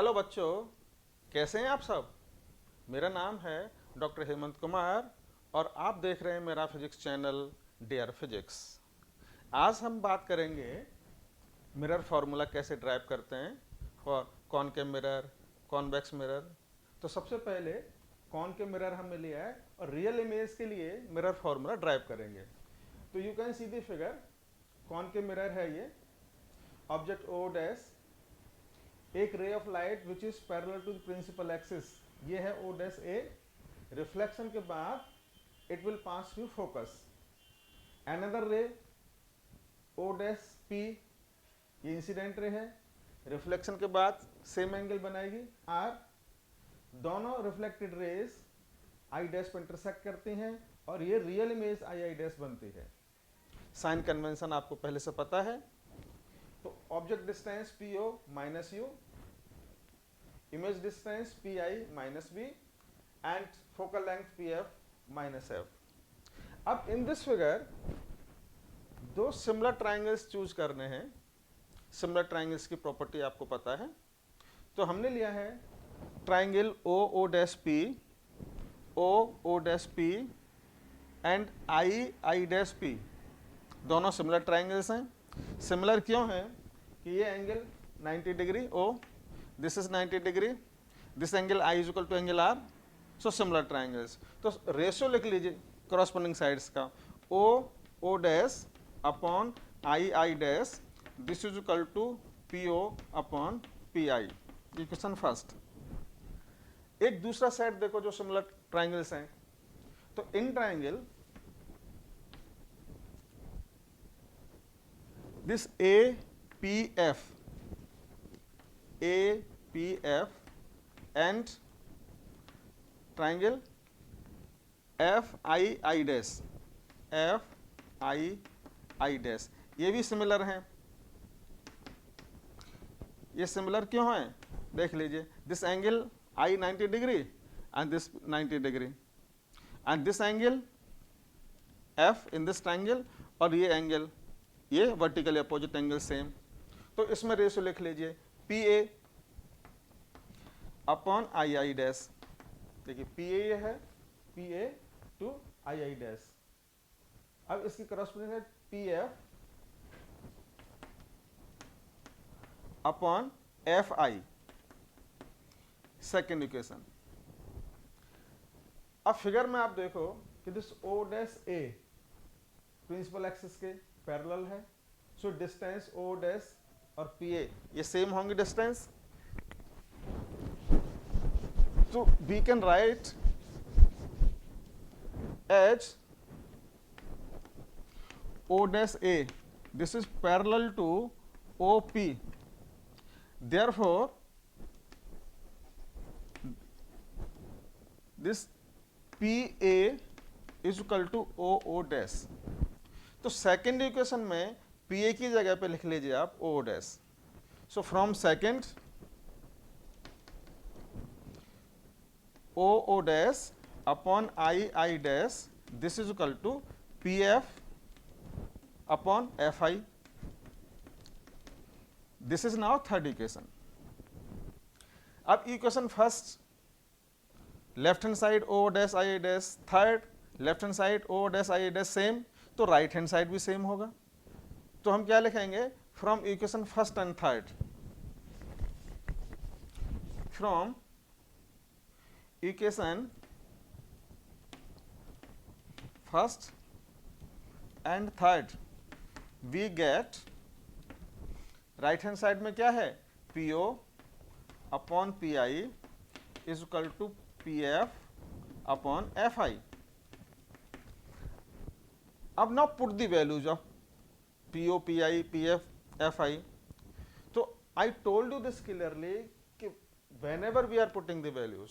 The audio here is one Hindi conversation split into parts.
हेलो बच्चों, कैसे हैं आप सब। मेरा नाम है डॉक्टर हेमंत कुमार और आप देख रहे हैं मेरा फिजिक्स चैनल डियर फिजिक्स। आज हम बात करेंगे मिरर फार्मूला कैसे ड्राइव करते हैं for concave mirror, convex mirror. तो सबसे पहले कॉनकेव मिरर हमने लिया है और रियल इमेज के लिए मिरर फार्मूला ड्राइव करेंगे। तो you can see the figure, concave mirror है ये, ऑब्जेक्ट ओ डैश, एक ray of light which is parallel to the principal axis, ये है ओ डैश ए। रिफ्लेक्शन के बाद it will pass through focus. Another ray O dash P, ये इंसिडेंट रे है, रिफ्लेक्शन के बाद सेम एंगल बनाएगी आर। दोनों रिफ्लेक्टेड रेज आई डैश पर इंटरसेक्ट करती हैं और ये real image I I dash बनती है। साइन कन्वेंशन आपको पहले से पता है। तो object distance P O minus U, image distance P I minus B and focal length P F minus F. अब इन दिस फिगर दो सिमिलर ट्राइंगल्स चूज करने हैं। सिमिलर ट्राइंगल्स की प्रॉपर्टी आपको पता है। तो हमने लिया है triangle O O dash P, O O dash P and I I dash P. दोनों सिमिलर ट्राइंगल्स हैं। सिमिलर क्यों है कि ये angle 90 degree O, this is 90 degree, this angle I is equal to angle R, so similar triangles. तो रेशियो लिख लीजिए करॉस्पोंडिंग साइड्स का, O O dash upon I I dash, this is equal to P O upon P I. Equation first. एक दूसरा सेट देखो जो सिमिलर ट्राइंगल्स हैं। तो in triangle this APF and triangle FII dash, FII dash, ये भी सिमिलर हैं। ये सिमिलर क्यों हैं देख लीजिए। This angle I 90 degree and this 90 degree and this angle F in this triangle और ये एंगल, ये वर्टिकल अपोजिट एंगल सेम। तो इसमें रेशियो लिख लीजिए P A upon I I dash. देखिए पी ए ये है, P A to I I dash. अब इसकी करस्पोंडिंग है P F upon F I, second equation. अब फिगर में आप देखो कि this O dash A principal axis के पैरेलल है, सो डिस्टेंस ओ डैश और पी ए ये सेम होंगे डिस्टेंस। तो we can write H O dash A, this is parallel two O P, therefore this P A is equal to O O dash. तो सेकेंड इक्वेशन में पी ए की जगह पे लिख लीजिए आप O dash. So from second O O dash upon I I dash, this is equal to P F upon F I. This is now third equation. अब equation first left hand side O dash I I dash, third left hand side O dash I I dash same, तो राइट हैंड साइड भी सेम होगा। तो हम क्या लिखेंगे from equation first and third, from equation first and third we get, right hand side में क्या है P O upon P I is equal to P F upon F I. अब now put the values of P O P I P F F I. तो I told you this clearly कि whenever we are putting the values,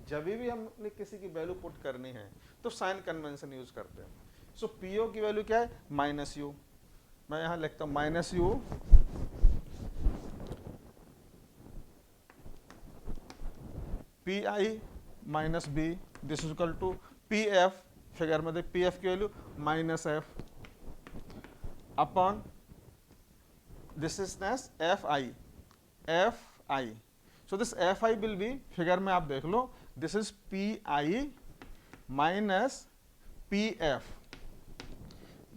जब भी हमने किसी की वैल्यू पुट करनी है तो साइन कन्वेंशन यूज करते हैं। सो पी ओ की वैल्यू क्या है माइनस यू, मैं यहां लिखता हूं minus u, P I minus b, this is equal to P F, figure मध्ये पी एफ की value minus F upon this is F I, F I. So this F I will be, figure में आप देख लो, this is P I minus P F,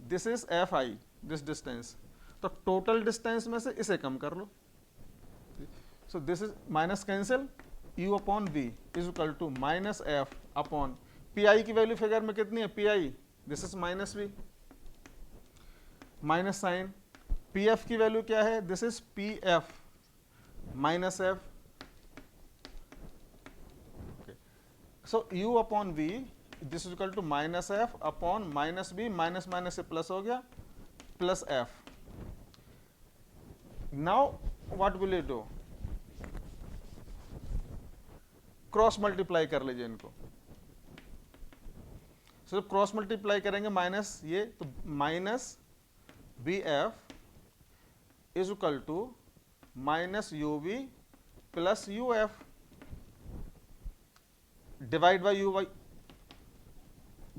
this is F I, this distance. तो टोटल डिस्टेंस में से इसे कम कर लो। So this is minus cancel, u upon v is equal to minus F upon P I की वैल्यू फिगर में कितनी है, P I, this is minus V, minus sign, P F की वैल्यू क्या है, this is P F minus F. So u upon v this is equal to minus F upon minus B, minus minus से प्लस हो गया, plus F. Now what will you do, cross multiply कर लीजिए इनको। सो जब क्रॉस मल्टीप्लाई करेंगे माइनस ये, तो minus B F is equal to minus U V plus U F, divide by U,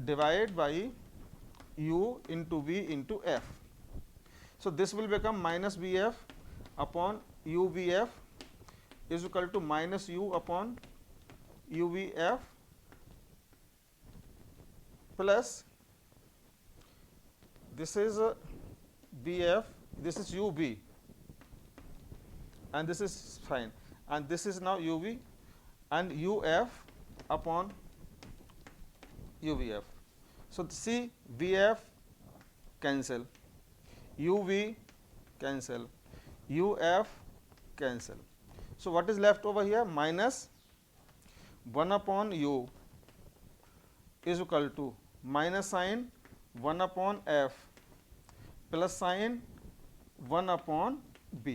divide by u into v into f. So this will become minus bf upon uvf is equal to minus u upon uvf plus this is bf, this is ub and this is fine, and this is now uv and uf upon UVF. So see, VF cancel, UV cancel, UF cancel. So what is left over here, minus 1 upon U is equal to minus sin 1 upon F plus sin 1 upon B.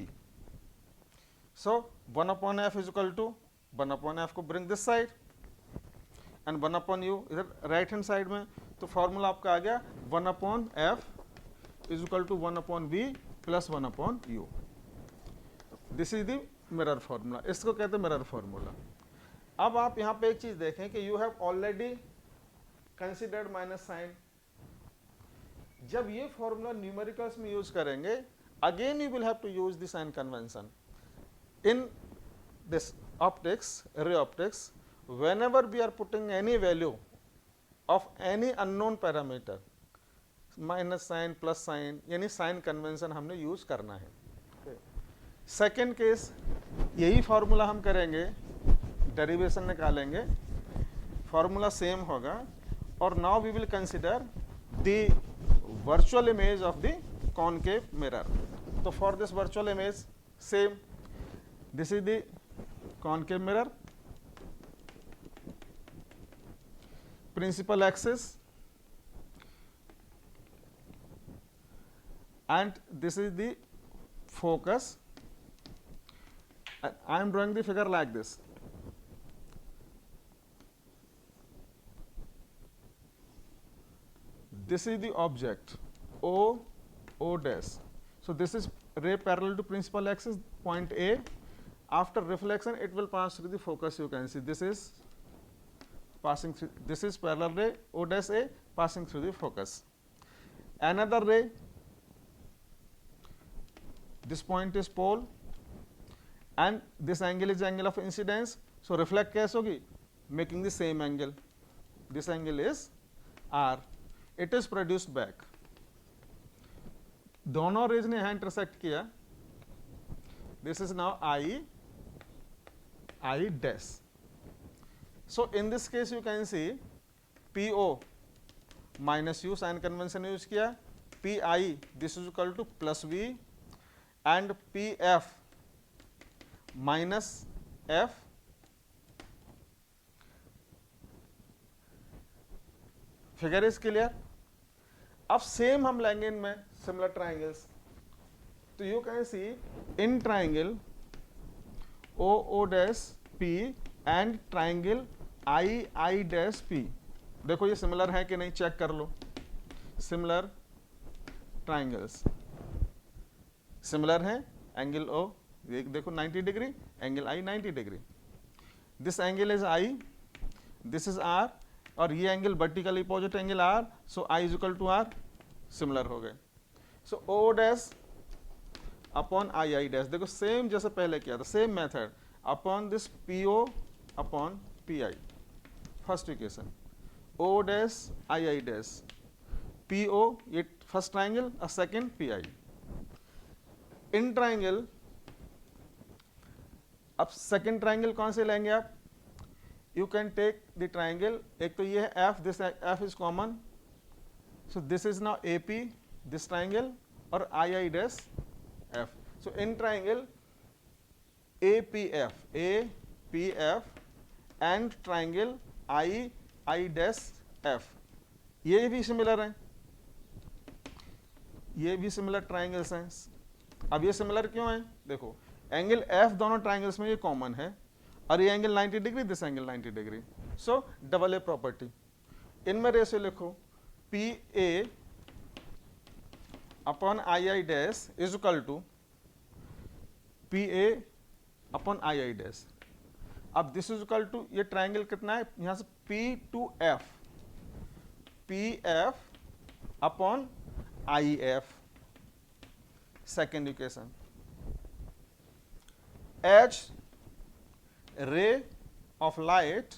So 1 upon F is equal to 1 upon F को bring this side and 1 upon U इधर राइट हैंड साइड में, तो फॉर्मूला आपका आ गया 1 upon F is equal to 1 upon B plus 1 upon U. This is the mirror formula, इसको कहते हैं मिरर फॉर्मूला। अब आप यहाँ पे एक चीज देखें कि you have already considered minus sign. जब ये फॉर्मूला न्यूमेरिकल्स में यूज करेंगे, again you will have to use the sign convention in this optics, ray optics. Whenever we are putting any value of any unknown parameter, minus sign plus sign, यानी साइन कन्वेंशन हमने यूज करना है। सेकेंड केस, यही फॉर्मूला हम करेंगे, डेरिवेशन निकालेंगे, फॉर्मूला सेम होगा, और now we will consider the virtual image of the concave mirror. तो for this virtual image same, this is the concave mirror, principal axis, and this is the focus. I am drawing the figure like this. This is the object O dash. So this is ray parallel to principal axis, point A. After reflection it will pass through the focus. You can see this is passing through, this is parallel ray O dash A passing through the focus. Another ray, this point is pole and this angle is angle of incidence. So reflect कैसे होगी, making the same angle. This angle is R. It is produced back. दोनों रेज ने यहाँ इंटरसेक्ट किया. This is now I dash. So in this case you can see PO minus U sign convention use किया, PI this is equal to plus V and PF minus F. Figure is clear. अब सेम हम लेंगे इनमें सिमिलर ट्राइंगल्स. तो you can see in triangle O dash P and triangle I dash P. देखो ये सिमिलर है कि नहीं, चेक कर लो. सिमिलर ट्राइंगल्स सिमिलर है. एंगल O देखो 90 degree, angle I 90 degree. This angle is I, this is R, और ये angle vertical opposite angle R. So I is equal to R. Similar हो गए. So O dash upon I dash. देखो सेम जैसे पहले किया था, same method. Upon this PO upon PI, first equation, O dash II dash, PO ये फर्स्ट ट्राइंगल और सेकेंड PI। इन ट्राइंगल, अब सेकेंड ट्राइंगल कौन से लेंगे आप? You can take the triangle, एक तो ये है F, this F is common, so this is now AP, this triangle, और II dash F। So in triangle APF and triangle II dash F, ये भी सिमिलर है, ये भी सिमिलर ट्राइंगल्स हैं। अब ये सिमिलर क्यों है? देखो एंगल F दोनों ट्राइंगल्स में ये कॉमन है, और ये angle 90 degree, this angle 90 degree, so double A property. इनमें रेशियो लिखो, PA upon II dash is equal to PA upon II dash. अब दिस इज इक्वल टू, ये ट्राइंगल कितना है यहां से P to F, PF upon IF, second equation. H ray of light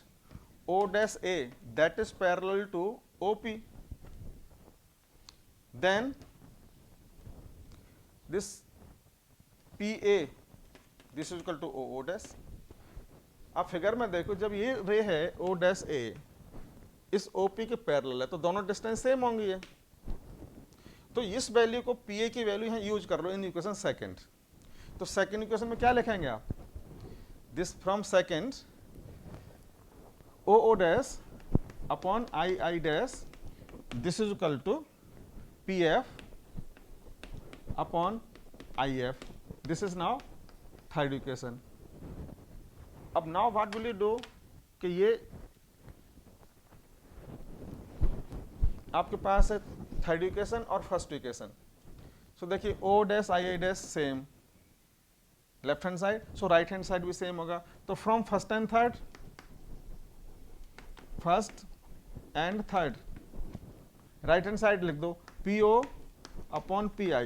O dash A that is parallel to OP, then this PA this is equal to O dash। आप फिगर में देखो, जब ये रे है O dash A इस OP के पैरेलल है तो दोनों डिस्टेंस सेम होंगी है, तो इस वैल्यू को PA की वैल्यू यहाँ यूज कर लो इन इक्वेशन सेकंड। तो सेकंड इक्वेशन में क्या लिखेंगे आप? This from second O dash upon II dash, this is equal to PF upon IF, this is now third equation. अब now what will you do कि ये आपके पास है थर्ड इक्वेशन और फर्स्ट इक्वेशन। सो देखिए O dash II dash same left hand side, so right hand side भी सेम होगा। तो from first and third, first and third, right hand side लिख दो PO upon PI,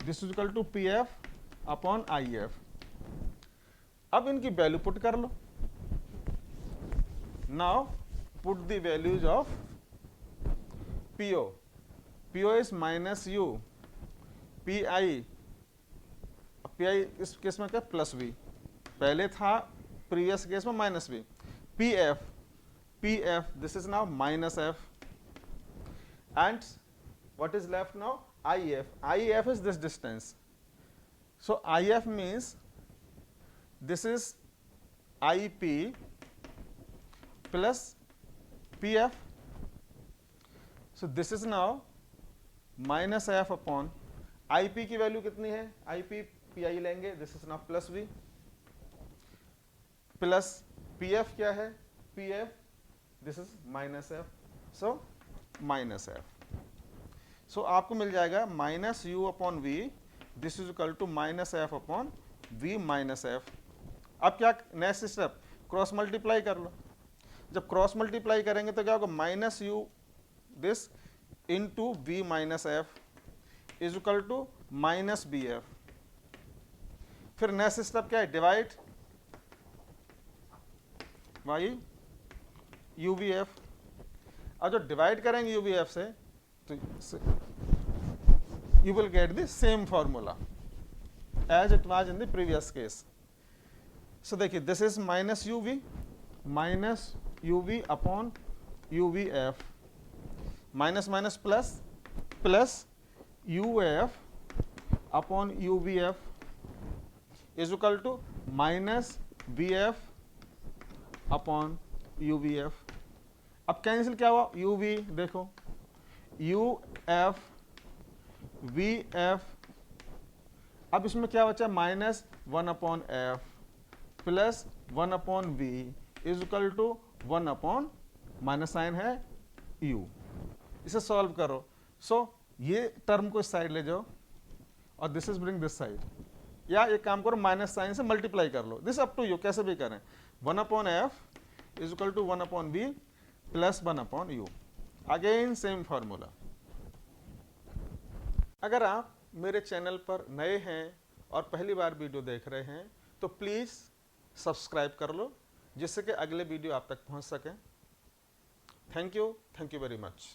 this is equal to PF upon IF। अब इनकी वैल्यू पुट कर लो। Now put the values of PO, PO is minus U, PI इस केस में क्या प्लस V, पहले था प्रीवियस केस में minus V, PF this is now minus F, and what is left now IF is this distance, so IF means this is IP plus PF, so this is now minus F upon IP की वैल्यू कितनी है? IP PI लेंगे, this is now plus V plus PF क्या है? PF this is minus F, so minus F। सो आपको मिल जाएगा minus U upon V, this is equal to minus F upon V minus F। अब क्या नेक्स्ट स्टेप, क्रॉस मल्टीप्लाई कर लो। जब क्रॉस मल्टीप्लाई करेंगे तो क्या होगा? Minus U this into V minus F is equal to minus BF। फिर नेक्स्ट स्टेप क्या है? Divide by UVF। अब जो डिवाइड करेंगे UVF से तो you will get the same formula as it was in the previous case. So देखिए this is minus UV upon UVF, minus minus plus UF upon UVF is equal to minus VF upon UVF। अब कैंसिल क्या हुआ? UV देखो UF VF, अब इसमें क्या बचा? Minus 1 upon F plus 1 upon V is equal to 1 upon minus sign है U। इसे सॉल्व करो। सो ये टर्म को इस साइड ले जाओ और this is bring this side, या एक काम करो माइनस साइन से मल्टीप्लाई कर लो, दिस अप टू यू, कैसे भी करें। 1 upon F is equal to 1 upon V plus 1 upon U, again same formula. अगर आप मेरे चैनल पर नए हैं और पहली बार वीडियो देख रहे हैं तो प्लीज़ सब्सक्राइब कर लो, जिससे कि अगले वीडियो आप तक पहुंच सके। Thank you very much.